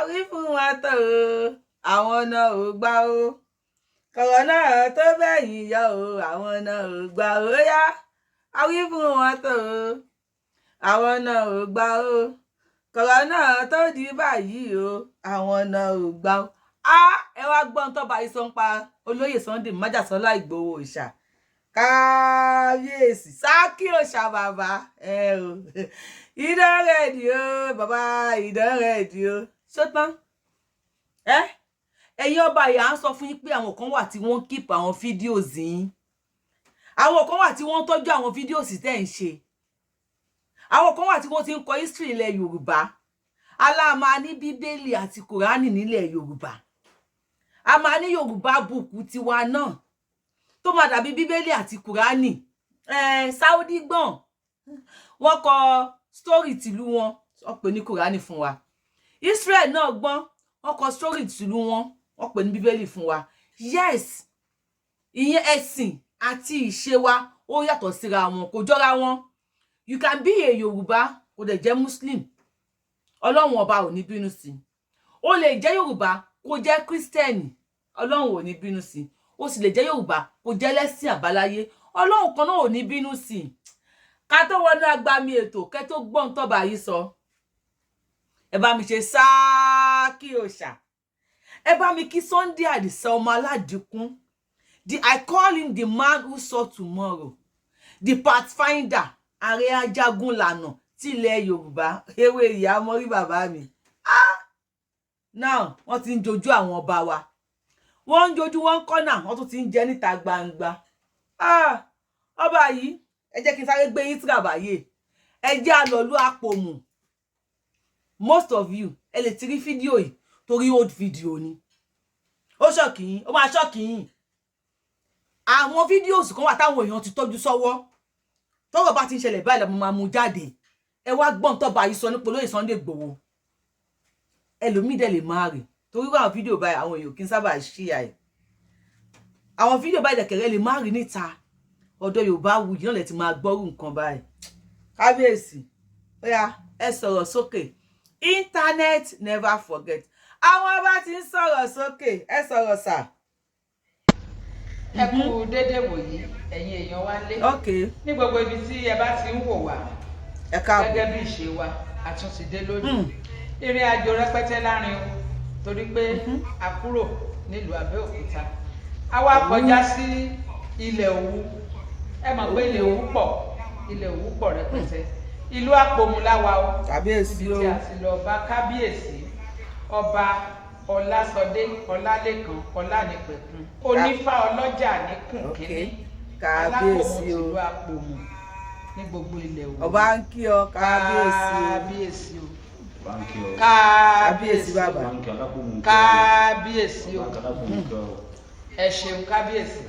wí fún wọn tó o àwọn náà ò gbà o kọ̀rọ̀nà tó bẹ̀yìn yọ o àwọn náà ò gbà o yá a wí fún wọn tó o àwọn náà ò gbà o kọ̀rọ̀nà tó di báyìí o àwọn náà ò gbà o. Ẹ wá gbọ́n tó bá yìí sọ ń pa olóyè Sunday májàsọ́lá Ìgbòho òòṣà kábíyèsí sákì òòṣà bàbá o ìdánrẹ́dì o bàbá ìdánrẹ́dì o ṣótán ẹ̀yin ọba yìí à ń sọ fún yín pé àwọn kan wà tí wọ́n keep àwọn fídíòs yín àwọn kan wà tí wọ́n tọ́jú àwọn fídíòs tẹ́ ń ṣe àwọn kan wà tí wọ́n ti ń kọ history ilẹ̀ Yorùbá aláàmà ní bíbélì àti kùránì nílẹ̀ Yorùbá a máa ní Yorùbá bùkù tiwa náà tó máa dàbí bíbélì àti kùránì Saudi gbọ̀n wọ́n kọ story tìlú wọn wọ́n pè ní kùránì fún wa Israel náà gbọ́n wọ́n kọ story tìlú wọn wọ́n pè ní bíbélì fún wa yes ìyẹn ẹ̀sìn àti ìṣe wa ó yàtọ̀ síra wọn kò jọra wọn you can be a Yorùbá kò dẹ̀ jẹ́ Muslim Ọlọ́run ọba ò ní bínú sí ó lè jẹ́ Yorùbá kò jẹ́ Kristẹni Ọlọ́run ò ní bínú sí ó sì lè jẹ́ Yorùbá kò jẹ́ lẹ́sìn àbáláyé Ọlọ́run kan náà ò ní bínú sí ká tó wọnú agbami ètò kẹ́ tó gbọ́n tọ́ba yìí sọ ẹ bá mi ṣe sáàkì òòṣà ẹ bá mi kí Sunday Àdìsá ọmọ Aládìkún I call him the man who saw tomorrow the pathfinder ààrẹ ajagun lànà tilẹ̀ Yorùbá ewé ìyá mọ́rí bàbá mi now wọ́n ti ń jojú àwọn ọba wa wọ́n ń jojú wọn kọ́nà wọ́n tún ti ń jẹ níta gbangba ọba yìí ẹ jẹ́ kí n sáré gbé yín tìràbàyè ẹ jẹ́ àlọ́lú àpòmù most of you ẹ lè ti rí fídíò yìí torí old video ni ó ṣọ́ọ̀kì yín ó máa ṣọ́ọ̀kì yín àwọn fídíòs kan wà táwọn èèyàn ti tọ́jú sọ́wọ́ tọ́rọ̀ bá ti ń ṣẹlẹ̀ báyìí lọ́mọ máa mú jáde ẹ wá gbọ́n tọ́ba yìí sọ nípa olóyè Sunday Igboho ẹlòmíì dẹ̀ lè máa rè torí wà àwọn fídíò báyìí àwọn èèyàn kì í sábà ṣíà ẹ̀ àwọn fídíò báyìí dẹ̀kẹ̀rẹ́ lè má rí níta ọ̀dọ̀ Yorùbáwùyí náà lè ti máa gbọ́rù nǹkan báyìí kábíyèsí bóyá ẹ sọ̀rọ̀ sókè internet never forget àwọn bá ti ń sọ̀rọ̀ sókè ẹ sọ̀rọ̀ sà. ẹ kú dédé wòyí ẹ̀yin èèyàn wa lé ní gbogbo ibi tí ẹ bá ti ń wò wá gẹ́gẹ́ bí ìṣe wa a tún ti dé lónìí ìrìn àjò rẹpẹtẹ láàrin o torí pé a kúrò nílùú Abẹ́òkúta a wá kọjá sí ilẹ̀ Òwu ẹ mọ̀ pé ilẹ̀ Òwu pọ̀ rẹpẹtẹ ìlú Àpòmù láwa o kábíyèsí o ibi tí a ti lọ bá kábíyèsí ọba Ọlásọdé Ọlálékan Ọlánìpẹ̀kun onífá ọlọ́jà ní kùnkínní kábíyèsí o ìlú Àpòmù ní gbogbo ilẹ̀ Òwu ọba ń kí ọ kábíyèsí o kábíyèsí bàbá kábíyèsí o ẹ ṣeun kábíyèsí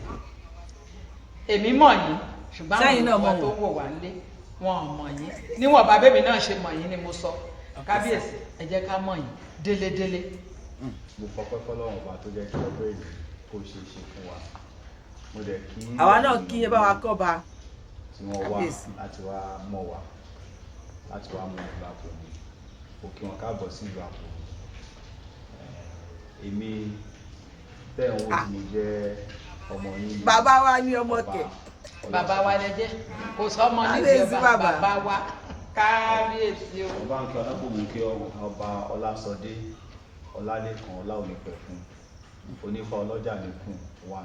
èmi mọ̀ yín ṣùgbọ́n àwọn ọmọ tó wò wá nílé wọn ò mọ̀ yín níwọ̀n bá bẹ́ẹ̀ mi náà ṣe mọ̀ yín ni mo sọ kábíyèsí ẹ jẹ́ ká mọ̀ yín délédélé. mo fọpẹ́ fọ́lọ́run ọba tó jẹ́ kí ọjọ́ èyí kó ṣe é ṣe fún wa mo dẹ̀ kí àwa náà kí ẹ bá wa kọ́ ba tí wọ́n wá láti wá mọ̀ wá láti wá mọ̀ ìlú Àpòmù mo kí wọn káàbọ̀ sí ìlú Àpòmù èmi tẹ́ ń wò tí mo jẹ́ ọmọ yín bàbá wa ní ọmọ kẹ̀ bàbá wa lẹ́jẹ́ kò sọ́mọ níbi ọba bàbá wa kábíyèsí o. ọba ń kí Ọlápòmù kí ọba Ọlásọdé Ọlálékan Ọláònípẹ̀kun onífá ọlọ́jà nìkún wà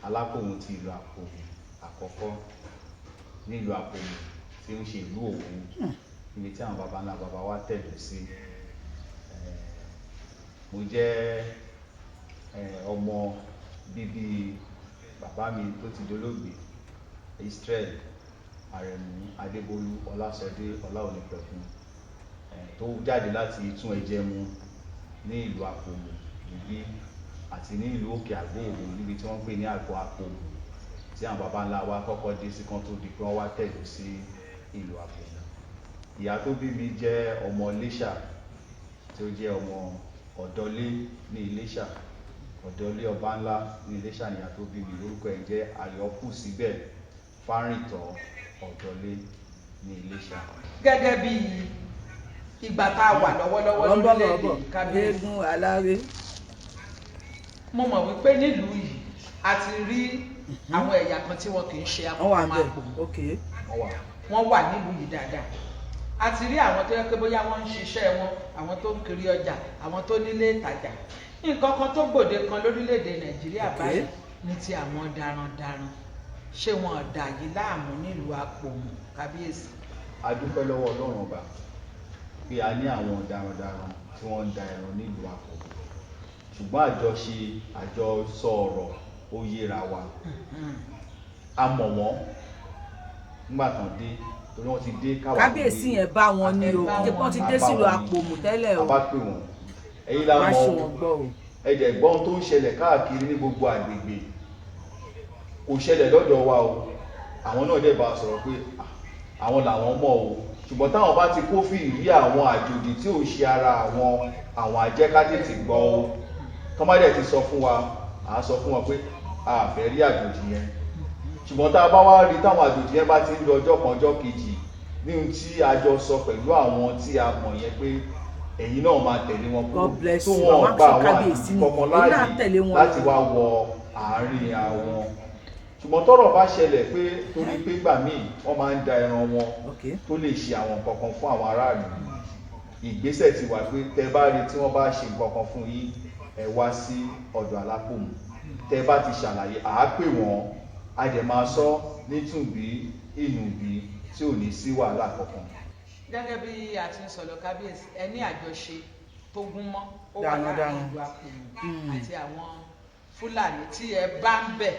Alápòmù ti ìlú Àpòmù àkọ́kọ́ nílùú Àpòmù tí ń ṣe ìlú Òwu níbi tí àwọn baba ńlá baba wa tẹ̀lé sí. Mo jẹ́ ọmọ bíbí bàbá mi tó ti dolóògbé Israel Àrẹ̀mú Adébólú Ọlásọdé Ọláònípẹ̀kun tó jáde láti Ìtún Ẹ̀jẹ̀ mu ní ìlú Àpòmù níbí àti ní ìlú Òkè Àgbò Òwu níbi tí wọ́n ń pè ní Àgọ́ Àpòmù tí àwọn baba ńlá wa kọ́kọ́ dé sí kan tó di pé wọ́n wá tẹ̀lé sí ìlú Àpòmù. Ìyá tó bí mi jẹ́ ọmọ Iléṣà tí ó jẹ́ ọmọ Ọ̀dọ́lé ní Iléṣà Ọ̀dọ́lé ọba ńlá ní Iléṣà ni ìyá tó bí mi lórúkọ ẹ̀ jẹ́ Àyọkù síbẹ̀ Fárìntọ́ Ọ̀dọ́lé ní Iléṣà. gẹ́gẹ́ bí ìgbà tá a wà lọ́wọ́lọ́wọ́ lórílẹ̀-èdè kábíyèsí eégún aláré. mo mọ̀ wípé nílùú yìí a ti rí àwọn ẹ̀yà kan tí wọn kì í ṣe akọ̀kọ̀mákò wọ́n wà nílùú yìí dáadáa. A ti rí àwọn tó yẹ pé bóyá wọ́n ń ṣiṣẹ́ wọn, àwọn tó ń kiri ọjà, àwọn tó nílé ìtajà. Nǹkan kan tó gbòde kan lórílẹ̀-èdè Nàìjíríà báyìí ní ti àwọn darandaran. Ṣé wọn dà yìí láàmú nílùú Àpòmù kábíyèsí? A dúpẹ́ lọ́wọ́ Ọlọ́run ọba pé a ní àwọn darandaran tí wọ́n ń da ẹran nílùú Àpòmù. Ṣùgbọ́n àjọsọ ọ̀rọ̀ ó yéra wa. A mọ̀ wọ́n nígbà tán dé torí wọ́n ti dé káwá. Kábíyèsí yẹn bá wọn ní o wọ́n ti dé sílùú Àpòmù tẹ́lẹ̀ o. A bá pè wọ́n ẹ̀yin la mọ̀ ẹ̀jẹ̀ gbọ́n tó ń ṣẹlẹ̀ káàkiri ní gbogbo àgbègbè kò ṣẹlẹ̀ lọ́dọ̀ wa o. Àwọn náà dẹ̀ bá sọ̀rọ̀ pé àwọn làwọn mọ̀ o, ṣùgbọ́n táwọn bá ti kófìrí àwọn àjòjì tí ò ṣe ara àwọn àjẹkátètè gbọ́ o. Tọ́mádẹ̀ ti sọ fún wa, à ń sọ fún wọn pé a fẹ́ rí àjòjì yẹn. Ṣùgbọ́n tá a bá wá rí táwọn àjòjì yẹn bá ti ń lọ ọjọ́ kan ọjọ́ kejì ní ohun tí a jọ sọ pẹ̀lú àwọn tí a mọ̀ yẹn pé ẹ̀yin náà máa tẹ̀lé wọn kúrò tó wọn gba àwọn àjòjì kankan láàyè láti wá wọ àárín àwọn. Ṣùgbọ́n tọ́rọ̀ bá ṣẹlẹ̀ pé torí pé gbà míì wọ́n máa ń da ẹran wọn tó lè ṣe àwọn kankan fún àwọn aráàlú. Ìgbésẹ̀ ti wà pé tẹ bá rí tí wọ́n bá ṣe kankan fún yín ẹ wá sí ọ̀dọ̀ Alápòmù. Tẹ bá ti ṣàlàyé àá pè wọ́n a dẹ̀ máa sọ nítùbí ìnùbí tí ò ní sí wàhálà kankan. Gẹ́gẹ́ bí a ti ń sọ̀rọ̀ kábíyèsí ẹ ní àjọṣe tó gún mọ́ ó wà láàrin ìlú Àpòmù àti àwọn Fúlàní tí ẹ bá ń bẹ̀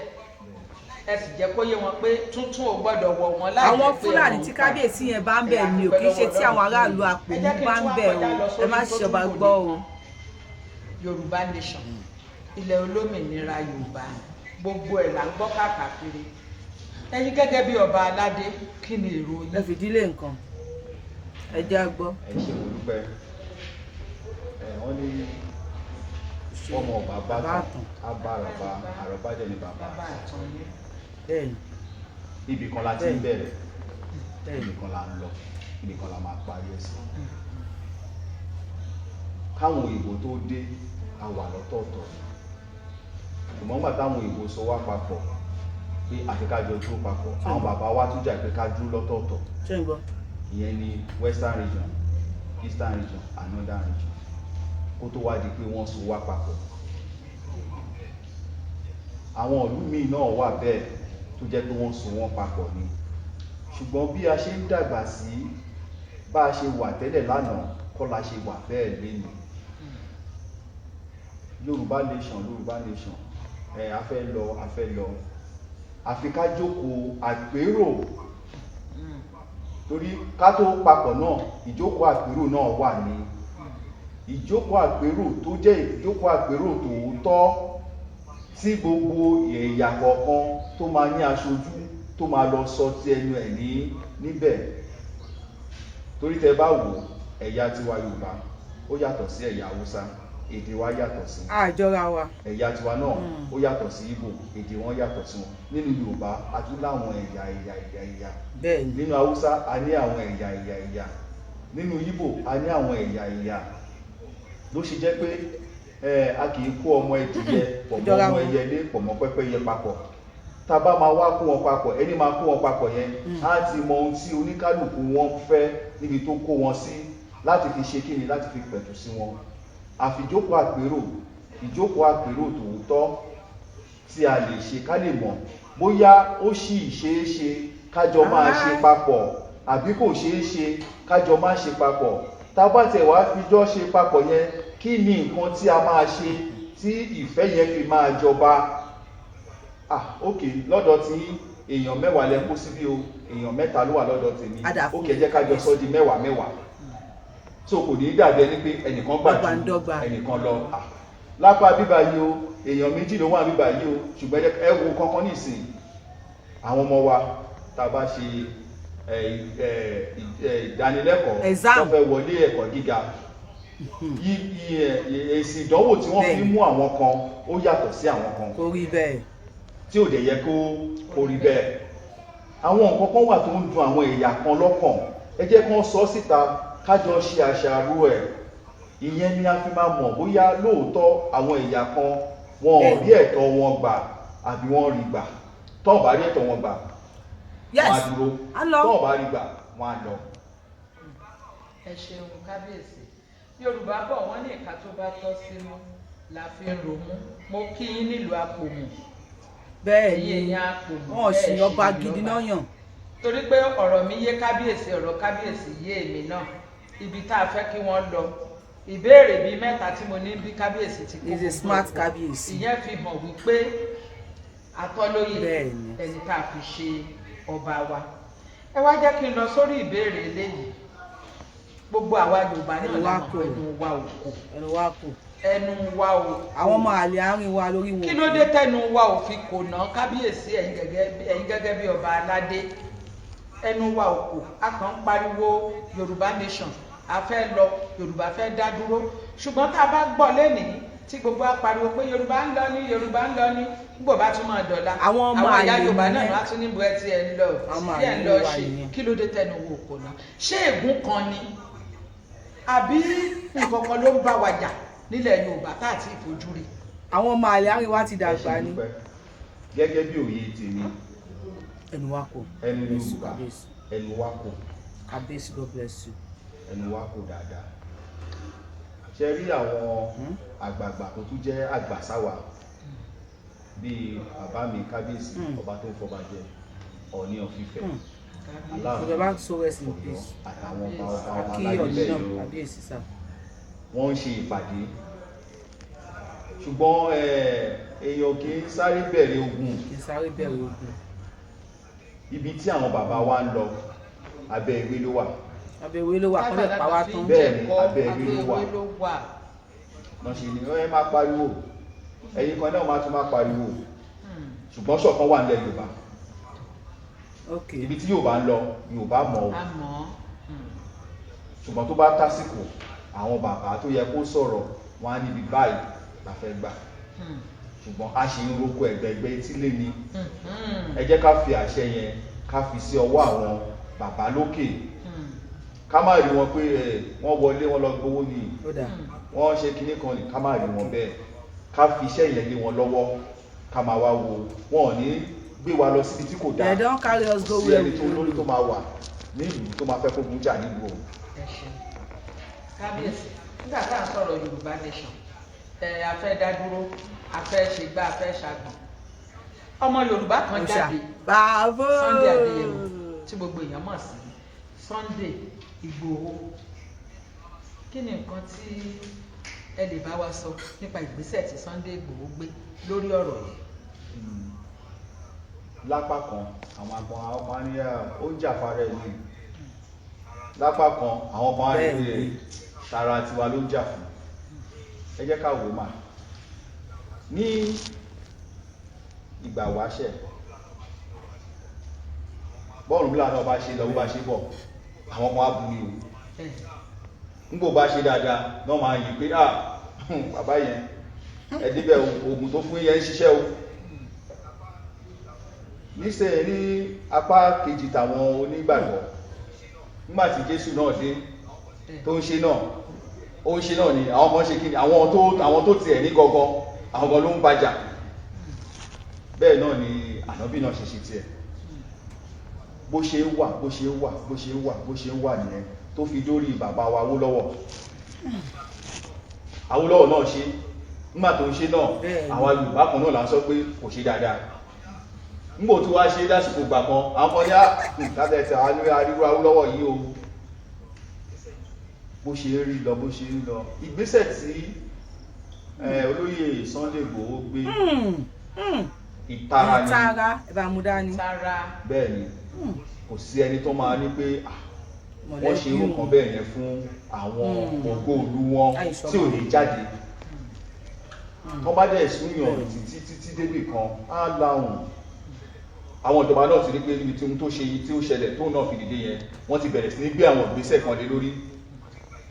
ẹ sì jẹ́ kó yé wọn pé tuntun ò gbọ́dọ̀ wọ̀ wọ́n láì jẹ́ pé àwọn Fúlàní tí kábíyèsí yẹn bá ń bẹ̀ ni ò kì í ṣe tí àwọn aráàlú Àpòmù bá ń bẹ̀ o ẹ má ṣọba gbọ́ o. Yorùbá nation ilẹ̀ olómìnira Yorùbá gbogbo ẹ̀ là ń gbọ́ káàkiri. Ẹ̀yin gẹ́gẹ́ bí ọba aládé kí ni èrò yín? Ẹ fìdílé nǹkan ẹ já gbọ́. Ẹ ṣe mo dúpẹ́ wọ́n ní ọmọ bàbá tán abáraba àròbá jẹ́ ní bàbá. Ibì kan la ti ń bẹ̀rẹ̀ ibì kan la ń lọ ibì kan la máa parí ẹ̀ sí. Káwọn òyìnbó tó dé a wà lọ́tọ̀ọ̀tọ̀ ṣùgbọ́n gbà táwọn òyìnbó sọ wá papọ̀ pé àfikájọ dúró papọ̀ àwọn bàbá wa tún jà pé ká dúró lọ́tọ̀ọ̀tọ̀. Ìyẹn ni Western region, Eastern region, and Northern region kó tó wá di pé wọ́n so wá papọ̀. Àwọn ìlú míì náà wà bẹ́ẹ̀ tó jẹ́ pé wọ́n so wọ́n papọ̀ ni. Ṣùgbọ́n bí a ṣe ń dàgbà sí bá a ṣe wà tẹ́lẹ̀ lánàá kọ́ la ṣe wà bẹ́ẹ̀ lénìí. Yorùbá nation a fẹ́ lọ àfi ká jókòó àpérò torí ká tó papọ̀ náà ìjókòó àpérò náà wà ní ìjókòó àpérò tó jẹ́ ìjókòó àpérò tòótọ́ tí gbogbo ẹ̀yà kọ̀ọ̀kan tó máa ní aṣojú tó máa lọ sọ ti ẹnu ẹ̀ níbẹ̀. Torí tẹ bá wò ẹ̀yà tiwa Yorùbá ó yàtọ̀ sí ẹ̀yà Haúsá èdè wa yàtọ̀ sí. Àjọra wa. Ẹ̀yà tiwa náà ó yàtọ̀ sí Ìgbò èdè wọn yàtọ̀ sí wọn. Nínú Yorùbá a tún láwọn ẹ̀yà. Bẹ́ẹ̀ni. Nínú Haúsá a ní àwọn ẹ̀yà. Nínú Ìgbò a ní àwọn ẹ̀yà. Ló ṣe jẹ́ pé a kì í kó ọmọ ẹdìyẹ pọ̀ mọ́ ọmọ ẹyẹlé pọ̀ mọ́ pẹ́pẹ́yẹ papọ̀. Tá a bá máa wá kó wọn papọ̀ ẹni máa kó wọn papọ̀ yẹn á ti mọ ohun tí oníkálùkù wọn fẹ́ níbi tó kó wọn sí láti fi ṣe kíni láti fi pẹ̀tù sí wọn. Àfijókòó àpérò tòótọ́ tí a lè ṣe ká lè mọ̀ bóyá ó sì ṣeé ṣe kájọ máa ṣe papọ̀ àbí kò ṣeé ṣe kájọ máa ṣe papọ̀. Tá a bá tẹ̀ wá fijọ́ ṣe papọ̀ yẹn kí ni nǹkan tí a máa ṣe tí ìfẹ́ yẹn fi máa jọba. Ok lọ́dọ̀ tí èèyàn 10 lẹ kó síbí o èèyàn 3 ló wà lọ́dọ̀ tèmi ó kẹjẹ́ kájọ sọ di 10 so kò ní dàbí ẹni pé ẹnìkan gbà ju ẹnìkan lọ. Lápá bíbá yìí o èèyàn 2 ló wà bíbá yìí o ṣùgbọ́n ẹ wo kankan nísìn àwọn ọmọ wa tá a bá ṣe ìdánilẹ́kọ̀ọ́ tó fẹ́ wọlé ẹ̀kọ́ gíga èsì ìdánwò tí wọ́n fi mú àwọn kan ó yàtọ̀ sí àwọn kan. Kò rí bẹ́ẹ̀. Tí ò dẹ̀ yẹ kó rí bẹ́ẹ̀. Àwọn nǹkan kan wà tó ń dùn àwọn ẹ̀yà kan lọ́kàn ẹ jẹ́ kán sọ síta kájọ ṣe àṣàrò ẹ̀, ìyẹn ni a fi máa mọ̀ bóyá lóòótọ́ àwọn ẹ̀yà kan wọn ò rí ẹ̀tọ́ wọn gbà àbí wọ́n rí gbà. Tó bá rí ẹ̀tọ́ wọn gbà wọ́n á dúró, tó bá rí gbà wọ́n á lọ. Ẹ ṣeun kábíyèsí. Yorùbá bọ̀ wọ́n ní ìka tó bá tọ́ sínú la fi ń romú. Mo kí yín nílùú Àpòmù. Bẹ́ẹ̀ Ẹ̀yin ni èèyàn Àpòmù. wọ́n sì ọba gidi náà yàn. Torí pé ọ̀rọ̀ mi yé kábíyèsí, ọ̀rọ̀ kábíyèsí yé èmi náà. Ibi tá a fẹ́ kí wọ́n lọ. Ìbéèrè bíi mẹ́ta tí mo ní bí kábíyèsí ti kó. Is a smart kábíyèsí. Ìyẹn fi hàn wípé atọ́lóyè ẹni tá a fi ṣe ọba wa. Ẹ wá jẹ́ kí n lọ sórí ìbéèrè eléyìí. Gbogbo àwa Yorùbá náà la mọ̀ ẹnu wa ò kò. Ẹnu wa kò. Ẹnu wa ò kò. Àwọn ọmọ àlè àárín wa lórí wọn. Kí ló dé tẹnu wa ò fi kò ná kábíyèsí ẹ̀yin gẹ́gẹ́ bí ọba aládé? Ẹnu wa ò kò. A kàn ń pariwo Yorùbá nation. A fẹ́ lọ, Yorùbá fẹ́ dá dúró. Ṣùgbọ́n tá a bá gbọ́ lénìí tí gbogbo á pariwo pé Yorùbá ń lọ ní, Yorùbá ń lọ ní, gbogbo bá tún máa dọ̀la. Àwọn ìyá Yorùbá náà wá tún níbo ẹ ti ẹ ń lọ, bí ẹ ń lọ ṣe. Kí ló dé tẹnu wo kò ná? Ṣé ègún kan ni? Àbí nǹkan kan ló ń bá wa jà nílẹ̀ Yorùbá tá àti ìfojú rí? Àwọn ọmọ àlè àárín wa ti dàgbà ni. Gẹ́gẹ́ bí òye tèmi, ẹnu wa kò. ẹnu Yorùbá, ẹnu wa kò. Kábíyèsí, God bless you. Ẹnu wa kò dáadáa. Ṣé rí àwọn àgbààgbà tó tún jẹ́ àgbà sáwà bíi bàbá mi kábíyèsí ọba tó ń fọba jẹ Ọọ̀ni of Ifẹ̀, Aláàfin àtàwọn ọba alágbèlè wọ́n ń ṣe ìpàdé. Ṣùgbọ́n èèyàn kì í sáré bẹ̀rẹ̀ ogun. Ibi tí àwọn bàbá wa ń lọ abẹ́ ìwé ló wà. Abẹ́ ìwé ló wà kọ́lẹ̀ pàwá tán. Bẹ́ẹ̀ ni abẹ́ ìwé ló wà. Wọ́n ṣe ni ẹ máa pariwo, ẹ̀yin kan náà máa tún máa pariwo. Ṣùgbọ́n ṣọ̀kan wà nílẹ̀ Yorùbá. Ibi tí Yorùbá ń lọ Yorùbá mọ̀ ọ́. Ṣùgbọ́n tó bá tásìkò àwọn bàbá tó yẹ kó sọ̀rọ̀ wọn á níbi báyìí la fẹ́ gbà. Ṣùgbọ́n a ṣe ń roko ẹ̀gbẹ̀gbẹ̀ etílé ni. Ẹ jẹ́ ká fi àṣẹ yẹn ká fi sí ọwọ́ àwọn bàbá lókè. Ká má rí wọn pé wọ́n wọlé wọn lọ gbowó ni wọ́n ṣe kinní kan ní, ká má rí wọn bẹ́ẹ̀. Ká fi iṣẹ́ yẹn lé wọn lọ́wọ́, ká máa wá wo wọn ò ní gbé wa lọ síbi tí kò dáa. Sí ẹni tó lórí tó máa wà ní ìlú tó máa fẹ́ kó gún jà nílùú o. Kábíyèsí, nígbà tá à ń sọ̀rọ̀ Yorùbá nation, a fẹ́ dá dúró, a fẹ́ ṣe gbá, a fẹ́ ṣàgbọ̀n. Ọmọ Yorùbá kan jáde, Sunday Adéyẹmọ, tí gbogbo èèyàn mọ̀ sí Sunday Igboho. Kí ni nǹkan tí ẹ lè bá wa sọ nípa ìgbésẹ̀ tí Sunday Igboho gbé lórí ọ̀rọ̀ yìí? Lápá kan àwọn kan ní ó jà fara ẹni. Lápá kan àwọn kan ní tara tiwa ló jà fún. Ẹ jẹ́ ká wò mà. Ní ìgbà wáṣẹ̀ bọ́ọ̀lù bílà náà bá ṣe lọ bó bá ṣe bọ̀ àwọn kan á bu ni o. Nígbò bá ṣe dáadáa náà máa yìí pé bàbá yẹn ẹ débẹ̀ oògùn tó fún yẹn ń ṣiṣẹ́ o. Níṣẹ́ ní apá kejì tàwọn onígbàgbọ́, nígbà tí Jésù náà dé tó ń ṣe náà, ó ń ṣe náà ni àwọn kan ṣe kí ni àwọn tó tiẹ̀ ní gọgọ àwọn kan ló ń bàjà. Bẹ́ẹ̀ náà ni ànábì náà ṣe ṣe tiẹ̀. Bó ṣe wà nìyẹn tó fi dórí bàbá wa Awólọ́wọ̀ náà ṣe. Nígbà tó ń ṣe náà àwa Yorùbá kan náà là ń sọ pé kò ṣe dáadáa. Nígbò tó wá ṣe lásìkò gbà kan àwọn kan yá látẹ̀ẹ̀tẹ̀ àríwá Awólọ́wọ̀ yìí o. Bó ṣe rí lọ ìgbésẹ̀ tí olóyè Sunday Igboho gbé ìtara ni. Bẹ́ẹ̀ ni kò sí ẹni tó máa ní pé wọ́n ṣe irú kan bẹ́ẹ̀ yẹn fún àwọn ògo ìlú wọn tí ò ní jáde. Wọ́n bá dẹ̀ súnyàn títí débì kan á láhùn. Àwọn ìjọba náà ti rí pé níbi tí ohun tó ṣe yìí tí ó ṣẹlẹ̀ tó náà fi dìde yẹn wọ́n ti bẹ̀rẹ̀ sí ní gbé àwọn ìgbésẹ̀ kan lé lórí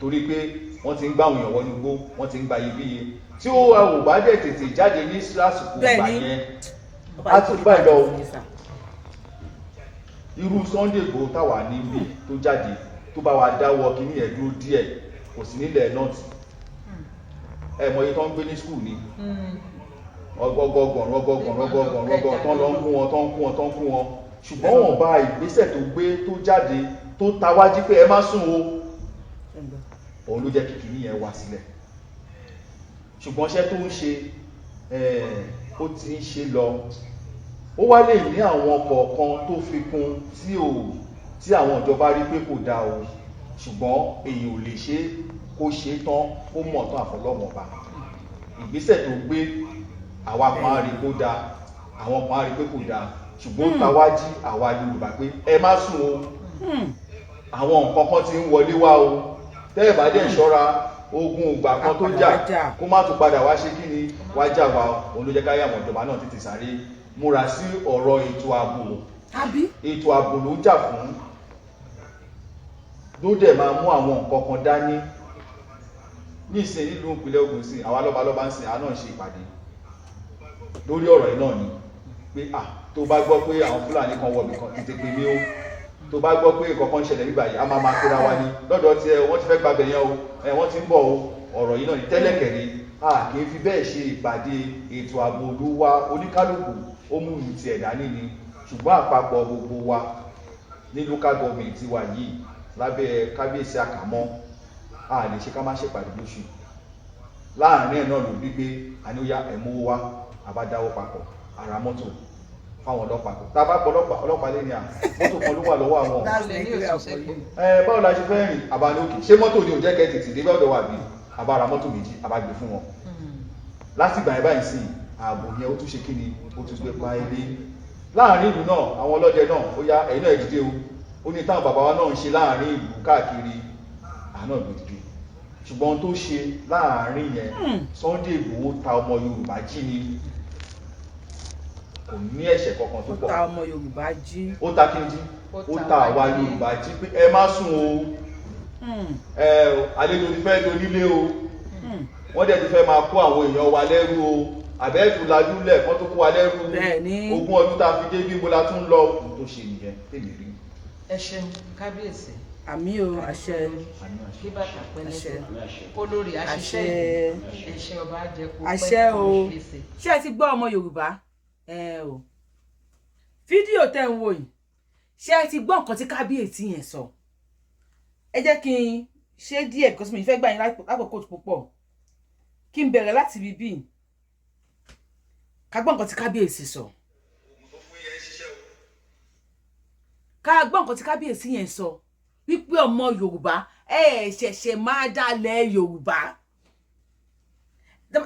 torí pé wọ́n ti ń gbá àwọn èèyàn wọnú igbó, wọ́n ti ń gba iyebíye tí ó ò bá dẹ̀ tètè jáde ní lásìkò ìgbà yẹn á tún báyìí lọ. Irú Sunday Igboho táwa níbi tó jáde tó bá wa dáwọ́ kíní ẹ̀ dúró díẹ̀ kò sí nílẹ̀ nọ́ọ̀tì ẹ mọ iye tó ń gbé ní skul ni ọgọgọgọrùn tó ń lọ ń kún wọn ṣùgbọ́n wọn bá ìgbésẹ̀ tó gbé tó jáde tó tawájí pé ẹ má sùn o òun ló jẹ́ kí kíní yẹn wá sílẹ̀ ṣùgbọ́n iṣẹ́ tó ń ṣe ó ti ń ṣe lọ ó wá lè ní àwọn kọ̀ọ̀kan tó fi kún tí àwọn ìjọba rí pé kò dáa o ṣùgbọ́n èyí ò lè ṣe kó ṣe tán ó mọ̀ tán àfọlọ́mọba ìgbésẹ̀ tó gbé àwa kan á rí kó dáa àwọn kan á rí pé kò dáa ṣùgbọ́n ó tawájí àwa Yorùbá pé ẹ má sùn o àwọn nǹkan kan ti ń wọlé wá o tẹ́ ẹ̀ bá dẹ̀ ṣọ́ra ogun ìgbà kan tó jà kó má tún padà wá ṣe kí ni wá jà wá òun ló jẹ́ káyà àwọn ìjọba náà tètè sáré múra sí ọ̀rọ̀ ètò ààbò ètò ààbò ló ń jà fún ló dẹ̀ máa mú àwọn nǹkan kan dání ní ìsìn nílùú ìpínlẹ̀ Ògùn sí àwa lọ́balọ́ba ń sìn àá náà ṣe ìpàdé lórí ọ̀rọ̀ yìí náà ni pé tó bá gbọ́ pé àwọn Fúlàní kan wọ̀bì kan tètè pè mí o tó bá gbọ́ pé nǹkan kan ṣẹlẹ̀ nígbà yìí a máa kóra wa ní lọ́dọ̀ tí wọ́n ti fẹ́ gbàgbẹ̀ yẹn o wọ́n ti ń bọ̀ o ọ̀rọ̀ yìí náà ni tẹ́lẹ̀kẹ̀rẹ́ kì í fi bẹ́ẹ̀ ṣe ìpàdé ètò ààbò olúwa oníkálùkù ó mú ìlú tiẹ̀ dání ni ṣùgbọ́n àpapọ̀ gbogbo wa ní local government wa yìí lábẹ́ kábíyèsí àkàmọ́ a lè ṣe ká má ṣèpàdé lóṣù láàrin ẹ̀ náà ló bí pé àníyá ẹ̀mówó wa àbádáwó papọ̀ ara mọ́tò fáwọn ọlọ́pàá tá a bá pọ̀ ọlọ́pàá lé ní mọ́tò kan ló wà lọ́wọ́ àwọn báwo la ṣe fẹ́ rìn àbánókè ṣé mọ́tò ni ò jẹ́ kẹ́ tètè dé bọ́ọ̀dọ̀ wà bí àbára mọ́tò méjì àbágbé fún wọn láti ìgbà yẹn báyìí sí ààbò yẹn ó tún ṣe kí ni ó tún gbé pa ilé láàrin ìlú náà àwọn ọlọ́dẹ náà ó yá ẹ̀yin náà dìde o ó ní táwọn bàbá wa náà ń ṣe láàrin ìlú káàkiri àná ìgbòdìdì ṣùgbọ́n tó ṣe láàrin yẹn Sunday Igboho ta ọmọ Yorùbá jí ni kò ní ẹ̀ṣẹ̀ kankan tó pọ̀ ó ta ọmọ Yorùbá jí ó ta kí n jí ó ta àwa Yorùbá jí pé ẹ má sùn o àlejò ti fẹ́ donílé o wọ́n dẹ̀ ti fẹ́ máa kó àwọn èèyàn wa lẹ́rú o àbẹ́ẹ̀tù lajúlẹ̀ kan tó kó wa lẹ́rú ogún ọdún tá a fi dé bí mo la tún lọ ohun tó ṣe nìyẹn tèmi rí. ẹ ṣeun kábíyèsí. àmì o àṣẹ kí bàtà pẹlẹsẹ olórí àṣìṣe ẹṣẹ ọba àjẹkù àṣẹ o ṣé ẹ ti gbọ́ ọmọ Yorùbá o fídíò tẹ́ ń wò yìí ṣé ẹ ti gbọ́ nǹkan tí kábíyèsí yẹn sọ ẹ jẹ́ kí n ṣe díẹ̀ because mi fẹ́ gbà yín lákòókò púpọ̀ kí n bẹ̀rẹ̀ láti bíbí ká gbọ́ nǹkan tí kábíyèsí sọ ká gbọ́ nǹkan tí kábíyèsí yẹn sọ wípé ọmọ Yorùbá ṣẹ̀ṣẹ̀ máa dálẹ̀ Yorùbá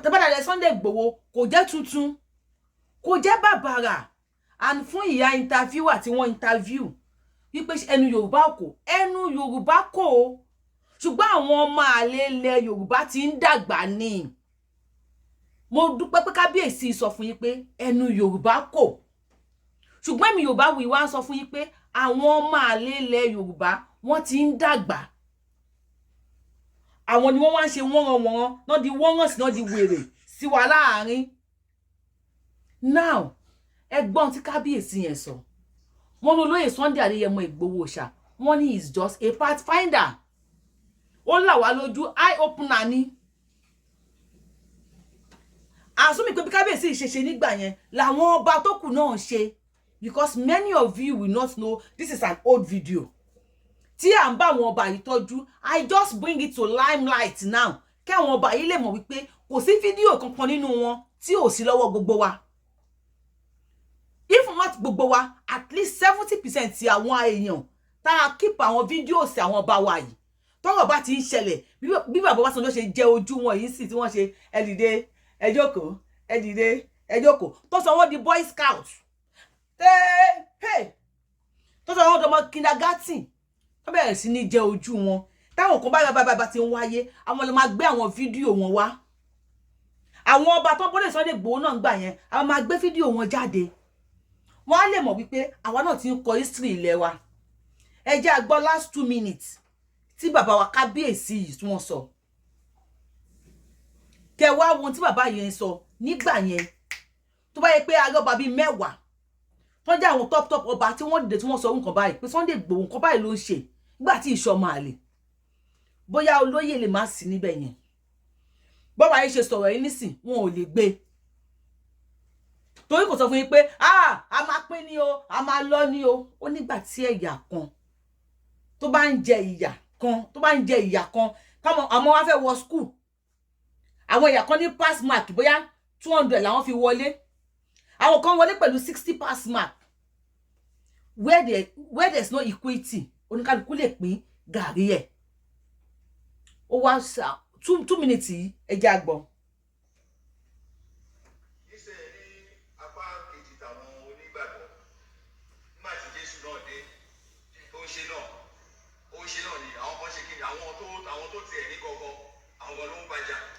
tẹ́bàdàlẹ̀ Sunday Igboho kò jẹ́ tuntun kò jẹ́ bàbàrà and fún ìyá interviewer tí wọ́n interview wípé ẹnu Yorùbá kò ẹnu Yorùbá kò ṣùgbọ́n àwọn ọmọ àlè ilẹ̀ Yorùbá ti ń dàgbà ni mo dúpẹ́ pé kábíyèsí sọ fún yín pé ẹnu Yorùbá kò ṣùgbọ́n èmi Yorùbáwùyí wá ń sọ fún yín pé àwọn ọmọ àlè ilẹ̀ Yorùbá wọ́n ti ń dàgbà àwọn ni wọ́n wá ń ṣe wọ́nranwọ̀nran náà di wọ́nrán sí náà di wèrè sí wa láàrin now ẹgbọ́n tí kábíyèsí yẹn sọ wọ́n ní olóyè Sunday Adéyẹmọ Ìgbòho ṣá wọ́n ní is just a pathfinder ó là wá lójú eye opener ni àsúnmí pé bí kábíyèsí ìṣeṣe nígbà yẹn làwọn ọba tó kù náà ṣe because many of you will not know this is an old video tí à ń bá àwọn ọba yìí tọ́jú I just bring it to limelight now kí àwọn ọba yìí lè mọ̀ wípé kò sí fídíò kankan nínú wọn tí ò sí lọ́wọ́ gbogbo wa if not gbogbo wa at least 70% ti àwọn èèyàn tá a keep àwọn fídíòsì àwọn ọba wa yìí tọ́rọ̀ bá ti ń ṣẹlẹ̀ bí bàbá Ọbásanjọ́ ṣe jẹ ojú wọn yìí sì tí wọ́n ṣe ẹ dìde ẹ jókòó ẹ dìde ẹ jókòó tó sọ wọ́n di boy scout tó sọ wọ́n dọmọ kindergarten tó bẹ̀rẹ̀ sí ní jẹ ojú wọn táwọn kan bá ti ń wáyé àwọn lè máa gbé àwọn fídíò wọn wá àwọn ọba tó bọ́lẹ̀ Sunday Igboho náà gbà yẹn àwọn máa gbé fídíò wọn jáde wọ́n á lè mọ̀ wípé àwa náà ti ń kọ history ilẹ̀ wa ẹ jẹ́ a gbọ́ last 2 minutes tí bàbá wa kábíyèsí yìí tí wọ́n sọ kẹ wá wọn tí bàbá yẹn sọ nígbà yẹn tó bá yẹ pé arọ́ba bíi 10 tó jẹ́ àwọn top ọba tí wọ́n dìde tí wọ́n sọ nǹkan báyìí pé Sunday Igboho nǹkan báyìí ló ń ṣe gbà tí ìṣọmọ àlè bóyá olóyè lè má sí níbẹ̀ yẹn bọ́ba yìí ṣe sọ̀rọ̀ yìí nísìn wọn ò lè gbé torí kò sọ fún yín pé a máa pín ní o a máa lọ ní o ó nígbà tí ẹ̀yà kan tó bá ń jẹ ìyà kan káwọn àmọ́ wá fẹ́ wọ school àwọn ẹ̀yà kan ní pass mark bóyá 200 làwọn fi wọlé àwọn kan wọlé pẹ̀lú 60 pass mark where there's no equity oníkálukú lè pín gàrí ẹ̀ ó wá 2 minutes yìí ẹ jẹ́ àgbọ̀.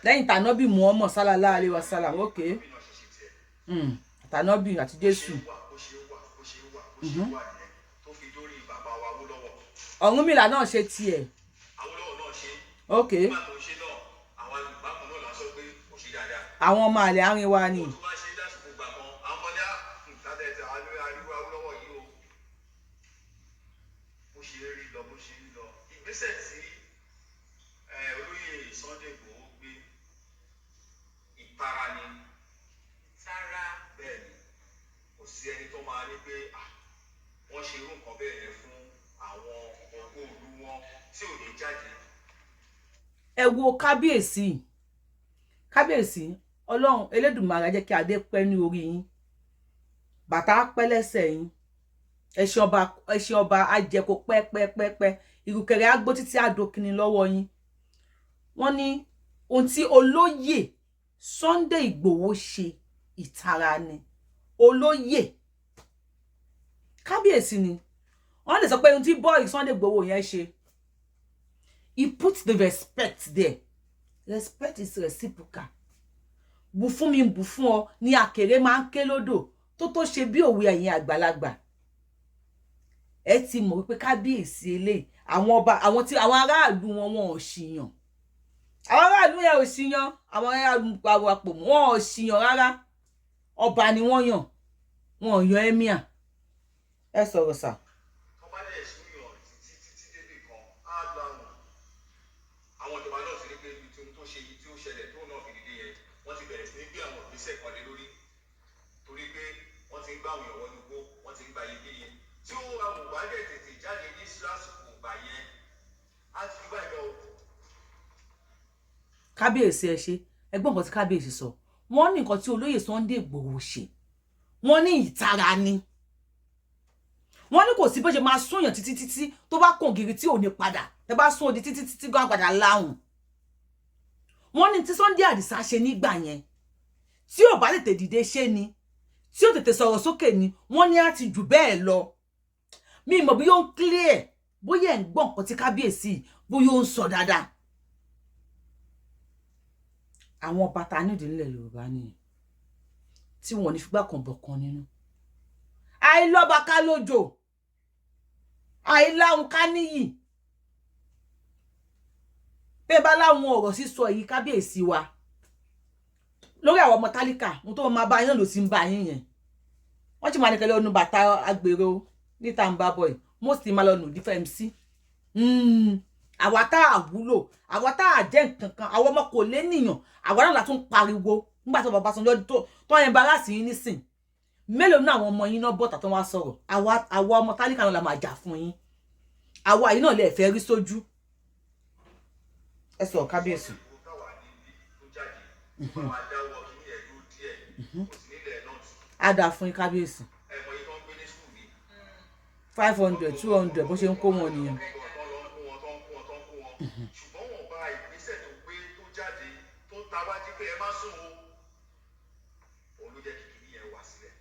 lẹ́yìn tànábì Muhammad sallallahu alaihi wasallam okay tànábì àti Jésù Ọ̀rúnmìlà náà ṣe tiẹ̀ okay àwọn ọmọ àlè àárín wa ni. Ẹ wo kábíyèsí Ọlọ́run Elédùmarè jẹ́ kí adé pẹ́ ní orí yín bàtà pẹ́ lẹ́sẹ̀ yín ẹṣin ọba ajẹkọ pẹ́pẹ́pẹ́pẹ́ ìrùkẹ̀rẹ̀ agbó títí àdókìní lọ́wọ́ yín. Wọ́n ní ohun tí olóyè Sunday Igboho ṣe ìtara ni olóyè kábíyèsí ni wọ́n lè sọ pé ohun tí boy Sunday Igboho yẹn ṣe. He puts the respect there. Respect is reciprocal. Bù fún mi bù fún ọ ní àkèré máa ń ké lódò tó ṣe bí òwe ẹ̀yin àgbàlagbà. Ẹ ti mọ̀ wípé kábíyèsí eléyìí àwọn aráàlú wọn ò ṣìyàn. Àwọn aráàlú yẹn ò ṣìyàn, àwọn aráàlú àpò wọn ò ṣìyàn rárá. Ọba ni wọ́n yàn. Wọn ò yan emir. Ẹ sọ̀rọ̀ sà. Kábíyèsí ẹ ṣe ẹgbọ́n nǹkan tí kábíyèsí sọ wọ́n ní nǹkan tí olóyè Sunday Igboho ṣe wọ́n ní ìtara ni wọ́n ní kò sí bó ṣe máa súnyàn títí tó bá kàn gírí tí ò ní padà tẹ́ bá sún odi títí gan padà láhùn. Wọ́n ní tí Sunday Adisa ṣe nígbà yẹn tí ò bá tètè dìde ṣe ni tí ò tètè sọ̀rọ̀ sókè ni wọ́n ní á ti jù bẹ́ẹ̀ lọ. Mi mọ̀ bí yóò ń clear bóyá ẹ̀ ń gbọ́ nǹkan tí kábíyèsí bóyá ó ń sọ dáadáa. Àwọn ọba ta nídìí nílẹ̀ Yorùbá ni tí wọ́n ní fìgbà kan bọ̀kan nínú. Àìlọ́ba ká lójò àìláhùn ká níyì. Pé bá láwọn ọ̀rọ̀ sísọ yìí kábíyèsí wa lórí àwọn ọmọ tálíkà ohun tó máa bá yín lò sí ń bá yín yẹn. Wọ́n ti máa ní kẹ́lẹ́ ọ̀nù bàtà agbèrò níta ń bá bọ̀ ẹ̀ most máa lọ nù DFMC. Àwa tá àwúlò àwa tá àjẹ́ nǹkan kan àwọn ọmọ kò lé nìyàn àwa náà látún pariwo nígbà tó bàbá Sanjọ́ tó yẹn embarrass yín nísìn. Mélòó náà àwọn ọmọ yín náà bọ́ta tó wá sọ̀rọ̀ àwa ọmọ tálíkà náà la máa jà fún yín àwa yìí náà lè fẹ́ rí sójú. Ẹ sọ kábíyèsí. Ada fún yín kábíyèsí 500 200 bó ṣe ń kó wọn nìyẹn. Ṣùgbọ́n wọn bá ìgbésẹ̀ tó gbé tó jáde tó tawájú pé ẹ má sùn o òun ló jẹ́ kìkì yẹn wá sílẹ̀.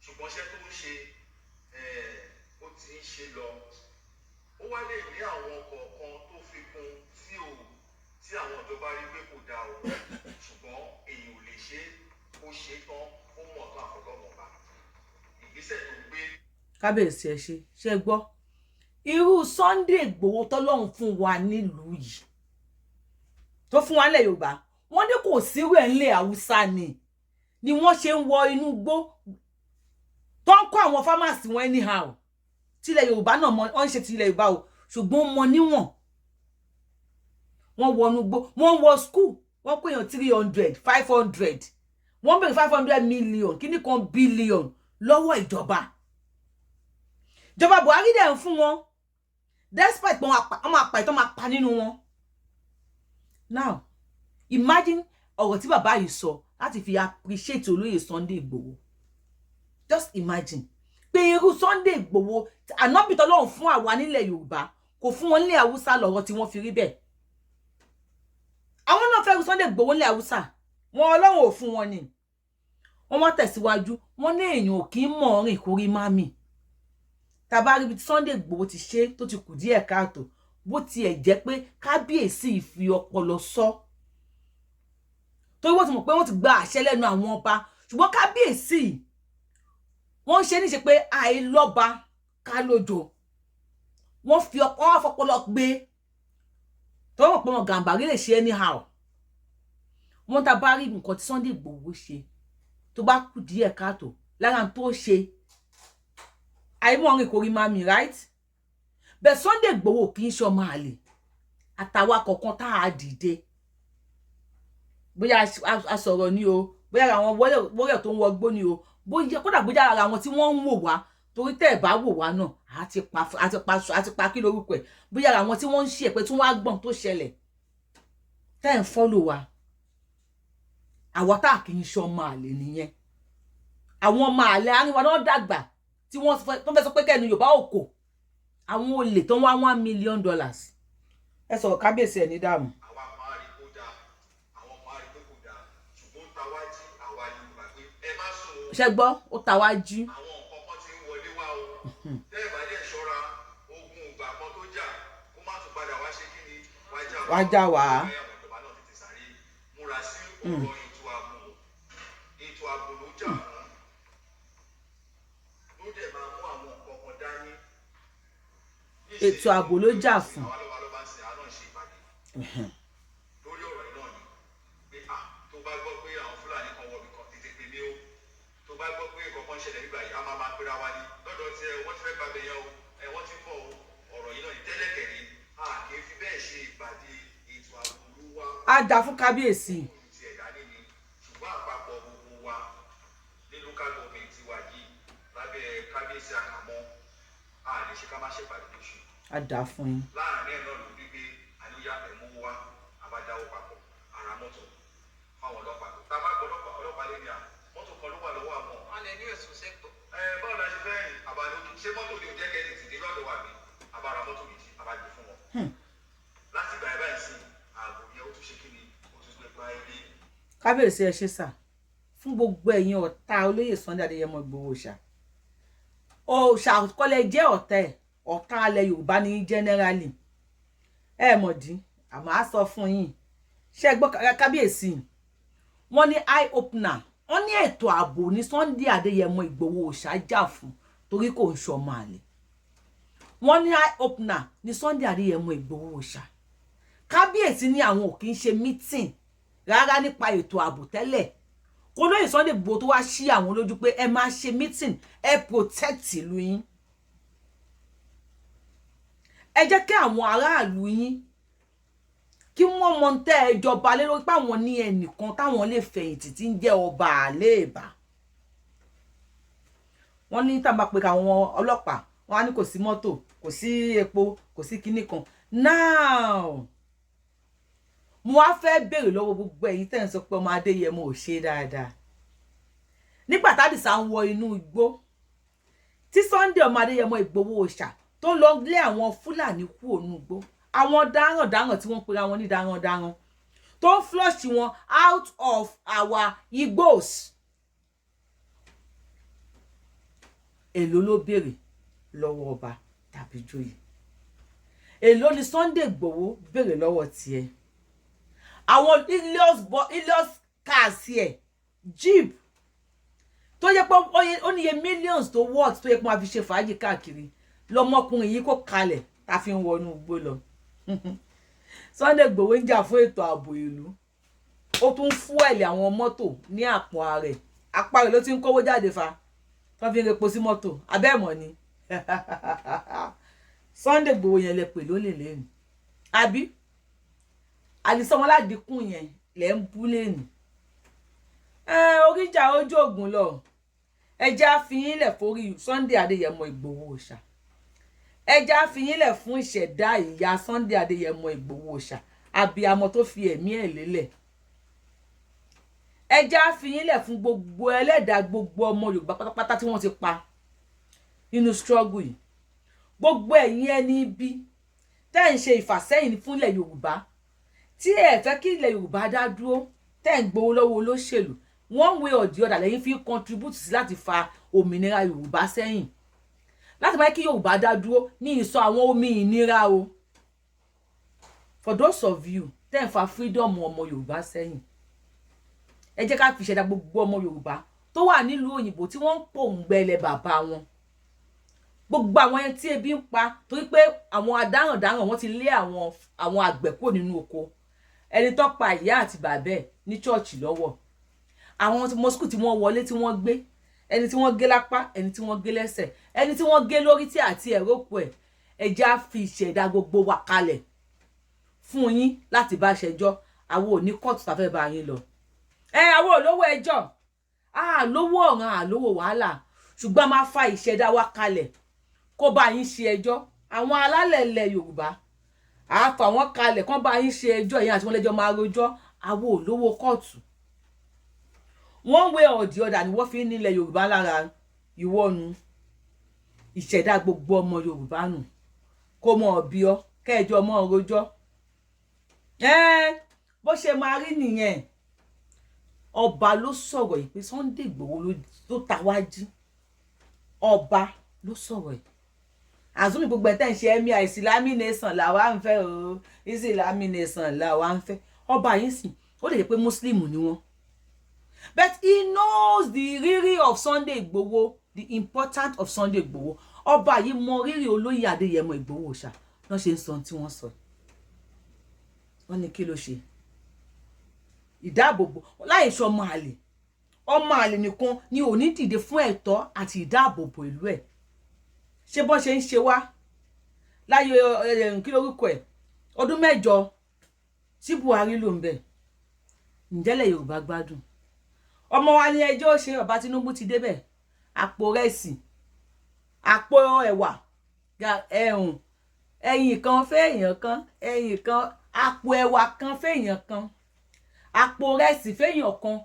Ṣùgbọ́n iṣẹ́ tó ń ṣe ó ti ń ṣe lọ. Ó wá lè ní àwọn kọ̀ọ̀kan tó fi kún tí àwọn ìjọba rí pé kò dáa o. Ṣùgbọ́n èyí ò lè ṣe ó ṣe tán ó mọ̀ tán àfọlọ́mọba. Ìgbésẹ̀ tó gbé. Kábíyèsí ẹ ṣe gbọ́. Irú Sunday Igboho tọ́lọ́run fún wa nílùú yìí tó fún wa nílẹ̀ Yorùbá wọ́n ní kò sírú ẹ̀ ńlẹ̀ Haúsá ni wọ́n ṣe ń wọ inú igbó tó ń kọ́ àwọn fámásì wọn anyhow tilẹ̀ Yorùbá náà mọ wọ́n ṣe tilẹ̀ Yorùbá o ṣùgbọ́n mọ níwọ̀n wọ́n wọnú gbó wọ́n wọ school wọ́n pè yàn 300 500 wọ́n bèrè 500 million kíní kan billion lọ́wọ́ ìjọba Buhari dẹ̀ ń fún wọn despite pé wọ́n máa pa ìtọ́ máa pa nínú wọn. Now imagine ọ̀rọ̀ tí bàbá yìí sọ láti fi appreciate olóyè Sunday Igboho. Just imagine pé irú Sunday Igboho ànábì tọ́lọ́run fún àwa nílẹ̀ Yorùbá kò fún wọn nílẹ̀ Haúsá lọ́rọ̀ tí wọ́n fi rí bẹ́ẹ̀. Àwọn náà fẹ́ irú Sunday Igboho nílẹ̀ Haúsá wọn Ọlọ́run ò fún wọn ni. Wọ́n wá tẹ̀síwájú wọ́n ní èèyàn ò kí ń mọ̀ rìn kórí mami. Tàbá rí bí Sunday Igboho ti ṣe tó ti kù díẹ̀ káàtó bó tiẹ̀ jẹ́ pé kábíyèsí ìfi ọpọlọ sọ. Torí wọ́n ti mọ̀ pé wọ́n ti gba àṣẹ lẹ́nu àwọn ọba ṣùgbọ́n kábíyèsí wọ́n ṣe ní ṣe pé àìlọ́ba ká lójó wọ́n fi ọpọlọ gbé torí wọ́n pé wọn Gàmbàrí lè ṣe anyhow. Wọ́n tá bá rí nǹkan tí Sunday Igboho ṣe tó bá kù díẹ̀ káàtó lára tó ṣe àìmọ̀rin kò rí mami right bẹ́ẹ̀ Sunday Igboho kì í ṣe ọmọ àlè àtàwa kọ̀ọ̀kan tá a dìde bóyá a sọ̀rọ̀ ni o bóyá àwọn wọ́rẹ̀ tó ń wọgbó ni o bóyá kódà bóyá ara àwọn tí wọ́n ń wò wá torí tẹ́ ẹ̀ bá wò wá náà àti pa kí lórúkọ ẹ̀ bóyá ara àwọn tí wọ́n ń ṣe pé tí wọ́n á gbọ́n tó ṣẹlẹ̀ tẹ́ ẹ̀ ń fọ́lò wa àwa tá a kì í ṣe ọmọ àlè nìyẹn àwọn ọmọ àlè àríwá náà dàgbà tí wọ́n fẹ́ sọ pé kẹ́nu Yorùbá òkò àwọn olè tó ń wá $1 million ẹ sọ̀rọ̀ kábíyèsí ẹ̀ ní dààmú. ṣe gbọ́ ó ta wá jí. àwọn nǹkan kan ti ń wọlé wá o tẹ́ ẹ̀ bá dẹ̀ ṣọ́ra ogun ìgbà kan tó jà kó má tún padà wá ṣe kí ni wá já wá. àwọn ìjọba náà tètè sáré múra sí ọ̀rọ̀ ètò ààbò ló jà fún ló dẹ̀ máa mú àwọn nǹkan kan dání. ètò ààbò ló jà fún. àwọn lọ́ba ń sìn àná ṣe ìpàdé lórí ọ̀rọ̀ yìí náà ni pé tó bá gbọ́ pé àwọn Fúlàní kan wọ̀ mí kan tètè pè mí o tó bá gbọ́ pé kankan ṣẹlẹ̀ nígbà yìí a máa pera wa ní lọ́dọ̀ tí wọ́n ti fẹ́ gbàgbé yẹn o wọ́n ti bọ̀ ọ̀rọ̀ yìí náà ní tẹ́lẹ̀kẹ̀rẹ́ a kì í fi bẹ́ẹ̀ ṣe ìpàdé ètò ààbò olúwa. a dà fún kábíyèsí. ti ẹ̀dá nìyí ṣùgbọ́n àpapọ̀ gbogbo wa ní local government wa yìí lábẹ́ kábíyèsí àkàmọ́ a lè ṣe ká má ṣèpàdé lóṣù. a dà fún yín. láàárín ẹ̀ náà ló ní pé àníyá ẹ̀mú wa àbádáwó papọ̀ ara mọ́tò fáwọn ọlọ́pàá tá a bá gbọ́ ọlọ́pàá lé ní à mọ́tò kan ló wà lọ́wọ́ àwọn. wọn lè ní èso sẹ́kítọ̀. Báwo la ṣe fẹ́ àbálòkì ṣé mọ́tò ni ò jẹ́ kẹ́ni tìdé lọ́dọ̀ wa mi àbára mọ́tò méjì àbájọ fún wọn. láti gbà ẹ báyìí sí ààbò yẹn ó tún ṣe kí ni ó tún gbé pa ilé. kábíyèsí ẹ ṣe sà fún gbogbo ẹ̀yin ọ̀tá olóyè Sunday Adéyẹmọ Ìgbòho òòṣà kọ́lẹ̀ jẹ́ ọ̀tá alẹ̀ Yorùbá ní generally ẹ mọ̀dí àmọ́ á sọ fún yín ṣé gbọ́ kábíyèsí wọ́n ní eye opener wọ́n ní ètò ààbò ní Sunday Adéyẹmọ Ìgbòho jà fún torí kò ń ṣọmọ àlè wọ́n ní eye opener ní Sunday Adéyẹmọ Ìgbòho kábíyèsí ní àwọn ò kì í ṣe meeting rárá nípa ètò ààbò tẹ́lẹ̀ kó lóyè Sunday Igboho tó wá sí àwọn lójú pé ẹ máa ṣe meeting ẹ protect ìlú yín ẹ jẹ́ kí àwọn aráàlú yín kí wọ́n mọ̀ tẹ́ ẹ jọba lé lórí pé àwọn ní ẹnìkan táwọn lè fẹ̀yìntì tí ń jẹ́ ọba àléèbá wọ́n ní tá bá pé àwọn ọlọ́pàá wọ́n á ní kò sí mọ́tò kò sí epo kò sí kinní kan now mo wá fẹ́ béèrè lọ́wọ́ gbogbo ẹ̀yin tẹ́ ń sọ pé ọmọ Adéyẹmọ ò ṣe dáadáa nígbà tádìsá ń wọ inú igbó tí Sunday ọmọ Adéyẹmọ Ìgbòho tó ń lọ lé àwọn Fúlàní kú ònú igbó àwọn darandaran tí wọ́n pera wọn ní darandaran tó ń flush wọn out of our igbos èló ló béèrè lọ́wọ́ ọba tàbí joyè èló ni Sunday Igboho béèrè lọ́wọ́ tiẹ̀ àwọn ilios cars ẹ̀ jeep tó yẹ pé ó níye millions tó worth tó yẹ pé wọ́n fi ṣe fàájì káàkiri lọmọkùnrin yìí kò kalẹ̀ tá fi ń wọnú igbó lọ Sunday Igboho ń jà fún ètò ààbò ìlú ó tún fúẹ̀lì àwọn mọ́tò ní àpò ààrẹ apá rẹ̀ ló ti ń kówó jáde fa tó fi ń repo sí mọ́tò abẹ́ẹ̀mọ́ ni Sunday Igboho yẹn lẹ pè lólè lẹ́nu àbí àlìsọmọládìkún yẹn lẹ ń bú lẹ́nu oríjà ojú ògùn lọ ẹja fìyín lẹ̀ forí Sunday Adéyẹmọ Ìgbòho Òòṣà ẹja fìyín lẹ̀ fún ìṣẹ̀dá ìyá Sunday Adéyẹmọ Ìgbòho Òòṣà abiyamọ tó fi ẹ̀mí ẹ̀ lélẹ̀ ẹja fìyín lẹ̀ fún gbogbo ẹlẹ́dàá gbogbo ọmọ Yorùbá pátápátá tí wọ́n ti pa nínú struggle yìí gbogbo ẹ̀yin ẹni ibi tẹ́ ń ṣe ìfàsẹ́yìn fúnlẹ̀ Yorùbá tí ẹ fẹ́ kí ilẹ̀ Yorùbá dá dúró tẹ́ ń gbowó lọ́wọ́ olóṣèlú one way or the other lẹ́yìn fi contribute sí láti fa òmìnira Yorùbá sẹ́yìn láti máa kí Yorùbá dá dúró ní ìsọ àwọn omi ìnira o for those of you tẹ́ ń fa freedom ọmọ Yorùbá sẹ́yìn ẹ jẹ́ ká fi ṣẹ̀dá gbogbo ọmọ Yorùbá tó wà nílùú òyìnbó tí wọ́n ń pòǹgbẹ́lẹ̀ bàbá wọn gbogbo àwọn yẹn tí ebi ń pa torí pé àwọn adáhàndáhàn wọ́n ti lé àwọn àgbẹ̀ kúrò nínú oko ẹni tó pa ìyá àti bàbá ẹ̀ ní chọ́ọ̀chì lọ́wọ́ àwọn tí mọ́sùkù tí wọ́n wọlé tí wọ́n gbé ẹni tí wọ́n gé lápá ẹni tí wọ́n gé lẹ́sẹ̀ ẹni tí wọ́n gé lórí tí àti ẹ̀rọ́pọ̀ ẹ̀ ẹja fi ìṣẹ̀dá gbogbo wa kalẹ̀ fún yín láti bá ṣẹjọ́ àwọn ò ní kóòtù tá fẹ́ bá yín lọ àwọn olówó ẹjọ́ lówó ọ̀ràn àlówó wàhálà ṣùgbọ́n máa fa ìṣẹ̀dá wa kalẹ̀ kó bá yín ṣe ẹjọ́ àwọn alálẹ̀ ilẹ̀ Yorùbá àáfà wọn kalẹ̀ kán bá yín ṣe ẹjọ́ yẹn àti wọn lẹ́jọ́ máa rojọ́ àwọn olówó kóòtù one way or the other ni wọ́n fi ń nílẹ̀ Yorùbá lára ìwọ́nu ìṣẹ̀dá gbogbo ọmọ Yorùbá nù kó mọ ọ̀bí ọ kẹjọ mọ rojọ́ bó ṣe máa rí nìyẹn ọba ló sọ̀rọ̀ yìí pé Sunday Igboho ló tawájú ọba ló sọ̀rọ̀ yìí àzúmi gbogbo ẹ̀ tẹ́ ń ṣe ẹ̀mí Islamic nation làwa ń fẹ́ o Islamic nation làwa ń fẹ́ ọba yìí sì ó lè jẹ́ pé Muslim ni wọ́n but he knows the riri of Sunday Igboho the importance of Sunday Igboho ọba yìí mọ rírì olóyè Adéyẹmọ Ìgbòho Òòṣà náà ṣe ń sọ tí wọ́n sọ wọ́n ní kí ló ṣe ìdáàbòbò láì ṣe ọmọ àlè nìkan ni ò ní dìde fún ẹ̀tọ́ àti ìdáàbòbò ìlú ẹ̀ ṣé bọ́n ṣe ń ṣe wá láyé kí lórúkọ ẹ̀ ọdún 8 tí Buhari ló ń bẹ̀ ǹjẹ́lẹ̀ Yorùbá gbádùn ọmọ wa ní ẹjọ́ ṣe bàbá Tinubu ti débẹ̀ àpò rẹsì àpò ẹ̀wà ẹ̀yìn kan fẹ́ẹ̀yàn kan ẹ̀yìn kan àpò ẹ̀wà kan fẹ́ẹ̀yàn kan àpò rẹsì fẹ́ẹ̀yàn kan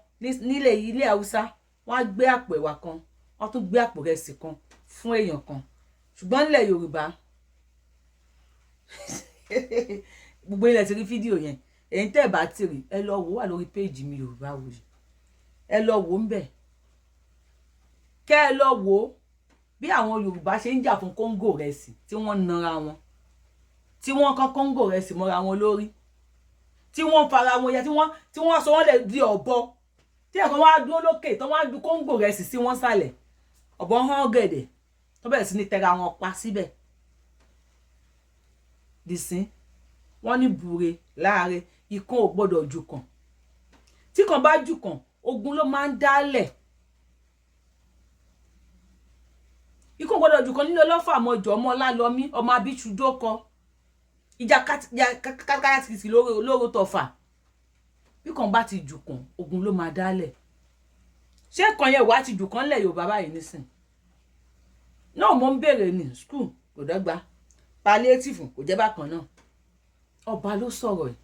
nílẹ̀ ilé Haúsá wọ́n á gbé àpò ẹ̀wà kan wọ́n tún gbé àpò rẹsì kan fún èèyàn kan ṣùgbọ́n nílẹ̀ Yorùbá gbogbo ilẹ̀ ti rí fídíò yẹn èyí tẹ́ ẹ̀ bá ti rí ẹ lọ wò wà lórí péèjì mi Yorùbáwùyí ẹ lọ wò ń bẹ̀ kẹ́ ẹ lọ wò bí àwọn Yorùbá ṣe ń jà fún kóńgò rẹsì tí wọ́n nara wọn tí wọ́n kán kóńgò rẹsì mọ́ra wọn lórí tí wọ́n fara wọn ya tí wọ́n sọ wọ́n lè di ọ̀bọ tí ẹ̀kan wá dúró lókè tó wá ju kóńgò rẹsì sí wọ́n sàlẹ̀ ọ̀bọ hàn gẹ̀dẹ̀ tó bẹ̀rẹ̀ sí ní tẹra wọn pa síbẹ̀ dìsín wọ́n ní bure láàárẹ̀ ikán ò gbọ́dọ̀ jù kàn tí kan bá jù kàn ogun ló máa ń dálẹ̀ ikán ò gbọ́dọ̀ jù kàn nínú ọlọ́fà àmọ́jọ́ ọmọ ọlálọ́mí ọmọ abíṣudókọ ìjà kàkàkàkàkì lóró tọ̀fà bí kan bá ti jù kàn ogun ló máa dálẹ̀ ṣé kan yẹn wá ti jù kàn lẹ̀ Yorùbá báyìí nísìn náà mo ń bèrè ní school kò dọ́gba palliative kò jẹ́ bákan náà ọba ló sọ̀rọ̀ ẹ̀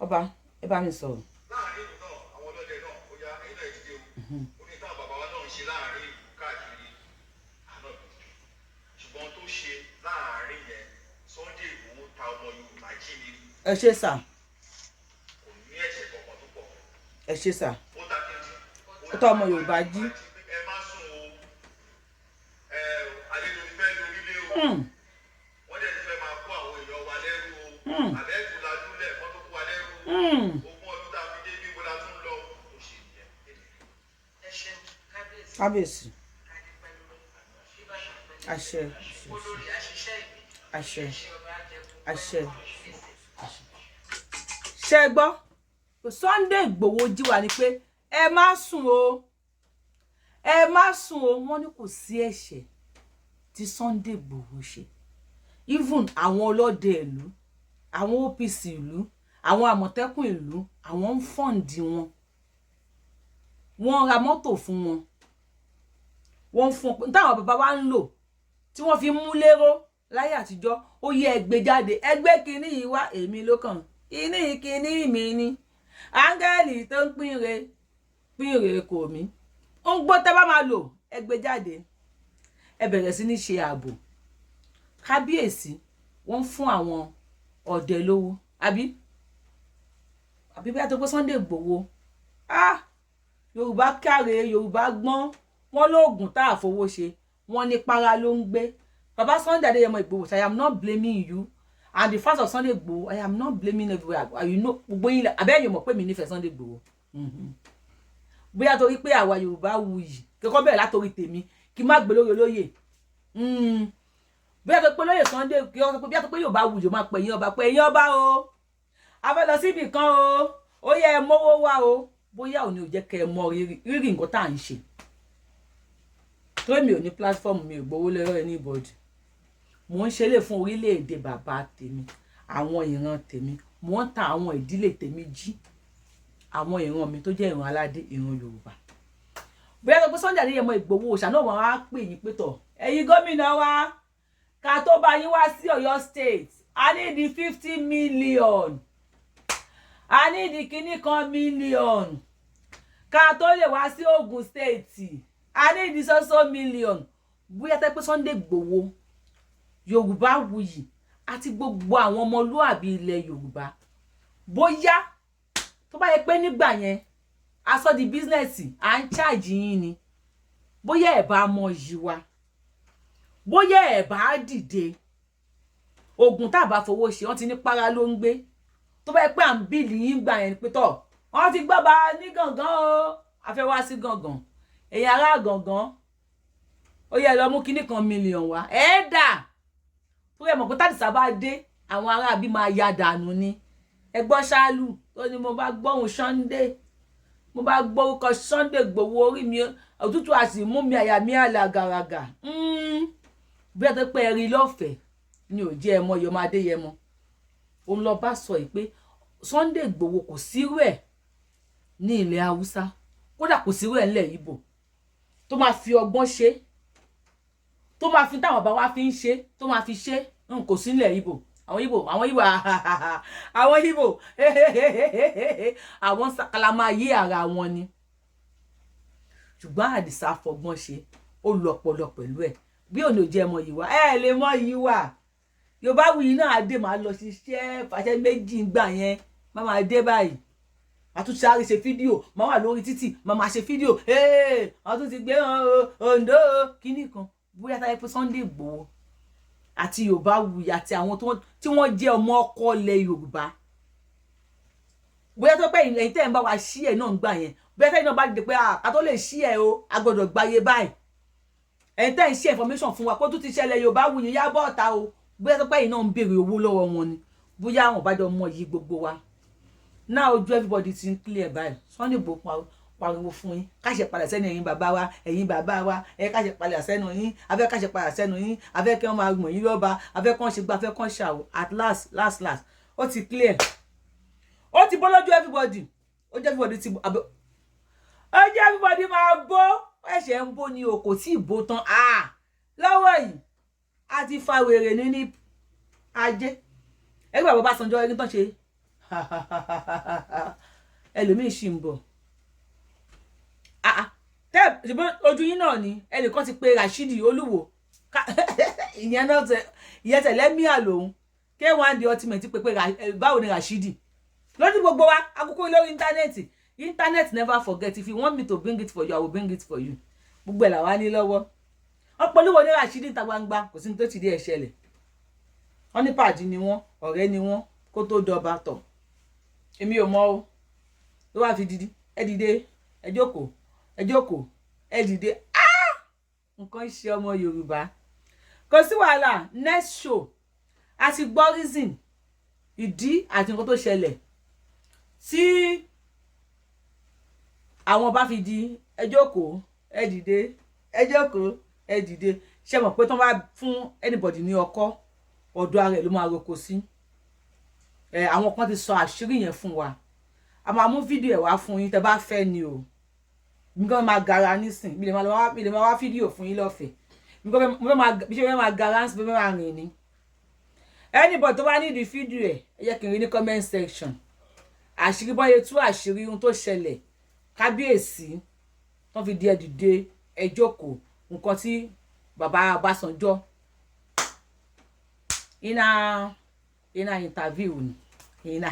ọba ẹ bá mi sọ̀rọ̀. láàrin ìlú náà àwọn ọlọ́dẹ náà ó yá ẹ̀yin náà ìdíje o ó ní táwọn bàbá wa náà ń ṣe láàrin ìlú káàkiri àná ṣùgbọ́n tó ṣe láàrin yẹn Sunday Igboho ta ọmọ Yorùbá jí ni. ẹ ṣe sà. kò ní ẹ̀ṣẹ̀ kankan tó pọ̀. ẹ ṣe sà. ó ta kí n tí. ó ta ọmọ Yorùbá jí. ẹ má sùn o àlejò ti fẹ́ lórí lé o wọ́n dẹ̀ ti fẹ́ máa kó àwọn èèyàn wa lẹ́rú o àbẹ́ẹ̀kú la dúlẹ̀ kọ́ tó kó wa lẹ́rú o ogún ọdún tá a fi dé bí ibo la tún lọ ó ṣe ìyẹn. ẹ ṣeun kábíyèsí àṣẹ àṣẹ àṣẹ ṣe gbọ́ Sunday Igboho jí wa ni pé ẹ má sùn o ẹ má sùn o wọ́n ní kò sí ẹ̀ṣẹ̀ tí Sunday Igboho ṣe. Even àwọn ọlọ́dẹ ìlú, àwọn OPC ìlú, àwọn àmọ̀tẹ́kùn ìlú, àwọn ń fọ́ǹdì wọn. Wọ́n ra mọ́tò fún wọn. Wọ́n fún táwọn bàbá wa ń lò tí wọ́n fi mú lérò láyé àtijọ́. Ó yẹ ẹgbẹ́ jáde, ẹgbẹ́ kìíní yìí wá, èmi ló kàn. Kìíní mi ni áńgẹ́lì tó ń pínre kò mí. Ó ń gbọ́ tẹ́ bá máa lò ẹgbẹ́ jáde. Ẹ bẹ̀rẹ̀ sí ní ṣe ààbò. Kábíyèsí wọ́n fún àwọn ọ̀dẹ lówó, àbí bí a tó pé Sunday Igboho. Yorùbá káre, Yorùbá gbọ́n. Wọ́n lóògùn tá a fowó ṣe, wọ́n ní para ló ń gbé. Baba Sunday Igboho, I am not blaming you, and the fans of Sunday Igboho, I am not blaming everywhere. You know, gbogbo yín abẹ́ yín mọ̀ pé mi nífẹ̀ẹ́ Sunday Igboho. Bóyá torí pé àwa Yorùbáwùyí kẹ́kọ̀ọ́ bẹ̀rẹ̀ látorí tèmi kí má gbé lórí olóyè. Bóyá tó pé lóyè Sunday, bóyá tó pé Yorùbáwùyí máa pẹ̀yìn ọba o. A fẹ́ lọ síbì kan o. Ó yẹ ẹ mówó wá o. Bóyá òní ò jẹ́ kẹ́ ẹ mọ rírì nǹkan tá à ń ṣe. Tó mi ò ní platform, mi ò gbowó lọ́wọ́ anybody. Mo ń ṣe lè fún orílẹ̀-èdè bàbá tèmi, àwọn ìran tèmi. Mo ń ta àwọn ìdílé tèmi jí. Àwọn ìran mi tó jẹ́ ìran aládé, ìran Yorùbá. Bóyá tó pé Sunday Igboho ṣàná wọn á pè yín pé tọ̀, ẹ̀yin gómìnà wa, ká tó bá yín wá sí Ọ̀yọ́ state, I need the 50 million. I need the kíní kan million. Ká tó lè wá sí Ogun state, I need the so million. Bóyá tó pé Sunday Igboho, Yorùbáwùyí àti gbogbo àwọn ọmọlúàbí ilẹ̀ Yorùbá. Bóyá tó bá yẹ pé nígbà yẹn a sọ di business, à ń charge yín ni. Bóyá ẹ bá mọ yìí wa. Bóyá ẹ bá dìde. Ogun tá bá fowó ṣe, wọ́n ti ní para ló ń gbé. Tó bá yẹ pé à ń bíìlì yín gbà yẹn pé tọ̀, wọ́n ti gbọ́ bá ní gangan o. A fẹ́ wá sí gangan. Ẹ̀yin ará gangan. Ó yẹ lọ mú kíní kan million wá. Ẹ dà. Tó yẹ mọ̀ pé tàdí sábà dé, àwọn ará bí máa ya dànù ni. Ẹ gbọ́ ṣálù tó ní mo bá gbọ́hùn Sunday. Mo bá gbọ́ orúkọ Sunday Igboho, orí mi òtútù á sì mú mi, àyà mi àlàgàràgà. Bí ẹ tó pé ẹ rí lọ́fẹ̀ẹ́ ni ò jẹ́ ẹmọ Yọmọ Adéyẹmọ. Òun lọ bá sọ pé Sunday Igboho kò sírú ẹ̀ ní ilẹ̀ Haúsá. Kódà kò sírú ẹ̀ nílẹ̀ Ìgbò. Tó máa fi ọgbọ́n ṣe. Tó máa fi táwọn bàbá wa fi ń ṣe, tó máa fi ṣe, kò sí nílẹ̀ Ìgbò. Àwọn Ìgbò àwọn sàkàlà máa yé ara wọn ni. Ṣùgbọ́n Àdìsá fọgbọ́n ṣe, ó lọ ọpọlọ pẹ̀lú ẹ̀. Bí òní ò jẹ́ mọ yìí wá, ẹ lè mọ yìí wá. Yorùbáwùyí náà dé máa lọ ṣiṣẹ́ fàṣẹ méjì gbà yẹn, máa dé báyìí. Àtúnṣe àrí ṣe fídíò, máa wà lórí títì, máa ṣe fídíò. Wọ́n tún ti gbé Oǹdó kíní kan. Bóyá táyé pé Sunday Igboho àti Yorùbáwùyí àti àwọn tí wọ́n jẹ́ ọmọ ọkọ ilẹ̀ Yorùbá. Bóyá tó pé ẹ̀yin tẹ́ ń bá wa ṣí ẹ̀ náà ń gbà yẹn. Bóyá tẹ́yin náà bá dìde pé a tó lè ṣí ẹ̀ o, a gbọ́dọ̀ gbáyé báyìí. Ẹ̀yin tẹ́ ń ṣe information fún wa pé ó tún ti ṣẹlẹ̀ Yorùbáwùyí yá bọ́ ọ̀tá o. Bóyá tó pé ẹ̀yin náà ń béèrè owó lọ́wọ́ wọn ni. Bóyá àwọn bá jọ mọ yìí gbogbo wa. Now ojú everybody ti ń clear báyìí. Sunday Igboho pariwo fún yín. Ká ṣe padà sẹ́nu ẹ̀yin bàbá wa, ká ṣe padà sẹ́nu yín, afẹ́ ká ṣe padà sẹ́nu yín, afẹ́ kí wọ́n máa gbọ̀n yín lọ́ba, afẹ́ kán ṣe gbà, afẹ́ kán ṣàwò. At last. Ó ti clear. Ó ti bọ́ lójú everybody. Ó jẹ́ everybody máa bọ́. Ẹ̀ṣẹ̀ ń bó ni o, kò tí ì bó tán. Lọ́wọ́ yìí, a ti fa wèrè ní ajé. Ẹgbẹ́ bàbá Sanjọ́ ẹni tán ṣe. Ẹlòmíì ṣì ń bọ̀. Ojú yín náà ni ẹnìkan ti pe Rashidi Olúwo. Ìyẹn tẹ̀lé mí àlòun. K1 the ultimate pé báwo ni Rashidi. Lójú gbogbo wa, akókó lórí íńtánẹ́ẹ̀tì. Internet never forget. If you want me to bring it for you, I will bring it for you. Gbogbo ẹ̀ là wá ní lọ́wọ́. Ọ̀pọ̀lọpọ̀ ní Rashidi ta gbangba, kò sí ní tó ti dé ẹ̀ ṣẹlẹ̀. Wọ́n ní pàdí ni wọ́n, ọ̀rẹ́ ni wọ́n, kó tó dọba tọ̀. Èmi ò mọ̀ o. Ló wá fi dìde, ẹ dìde, ẹ jókòó, ẹ dìde. Nǹkan ṣe ọmọ Yorùbá. Kò sí wàhálà, next show. A ti gbọ́ reason, ìdí àti nǹkan tó ṣẹlẹ̀. Tí àwọn bá fi di ẹ jókòó, ẹ dìde, ẹ jókòó, ẹ dìde. ṣé mọ̀ pé tó bá fún anybody ní ọkọ ọ̀dọ̀ ara ẹ̀ ló máa roko sí àwọn kan ti sọ àṣírí yẹn fún wa a máa mú fídíò ẹ̀ wá fún yín tẹ́ bá fẹ́ ni o mi gan máa gara nísìn mi lè máa wá fídíò fún yín lọ́fẹ̀ẹ́ mi fẹ́ máa gara nísìn fẹ́ máa rìn ni anybody tó bá ní di fídíò ẹ̀ ẹ jẹ́ kí n rí ní comment section àṣírí bọ́yẹ tú àṣírí ohun tó ṣẹlẹ̀ kábíyèsí tó fi di ẹ dìde ẹ jókòó nǹkan tí bàbá Ọbásanjọ́ iná interview ni iná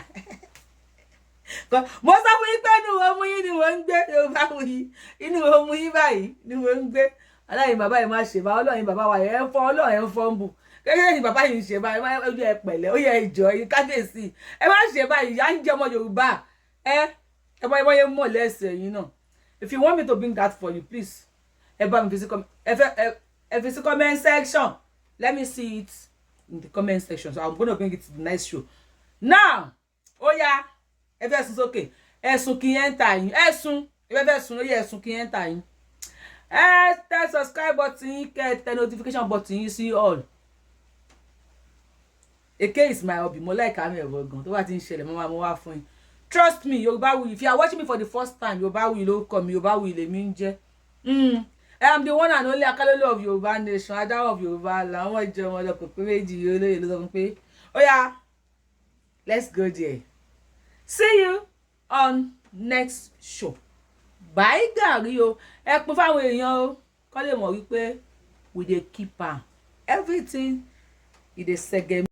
mo sọ fún yín pé inú ọmú yín ni mo ń gbé Yorùbáwùyí inú ọmú yín báyìí ni mo ń gbé aláìní bàbá yìí má ṣe bá ọlọ́yin bàbá wa ẹ̀ ń fọ́ ọlọ́yin ń fọ́ ń bù kékeré ni bàbá yìí ń ṣe báyìí ó yẹ pẹ̀lẹ́ ó yẹ ìjọ yìí kábíyèsí ẹ má ṣe báyìí ìyá ń jẹ ọmọ Yorùbá ẹ bá yẹ mọ̀ lẹ́sẹ̀ yín náà if you want me to bring that for you please ẹ bá mi fi sí comment section let me see it in the comment section so I'm gonna bring it to the next show now ó yá ẹ fẹ́ sún sókè ẹ̀sùn kí yẹn ń ta yín ẹ̀sùn ẹ fẹ́ sún lórí ẹ̀sùn kí yẹn ń ta yín tẹ subscribe button yín kẹ́ tẹ notification button yín sí all èké is my hobby mo like àmì ẹ̀rọ gan tó bá ti ń ṣẹlẹ̀ mo máa mú wá fún yín trust me Yorùbáwùyí if you are watching me for the first time Yorùbáwùyí ló kọ mi Yorùbáwùyí lèmi ń jẹ́ I am the one and only Akalolo of Yorùbá nation adáwọ̀ of Yorùbá làwọn ìjọ ọmọdé kò pé méjì olóyè ló sọ fún pé ó yá let's go there. See you on next show. Bye gàrí o. Ẹ pín fáwọn èèyàn o. Kọ́ lè mọ̀ wípé we dey keep am. Everything is a segment.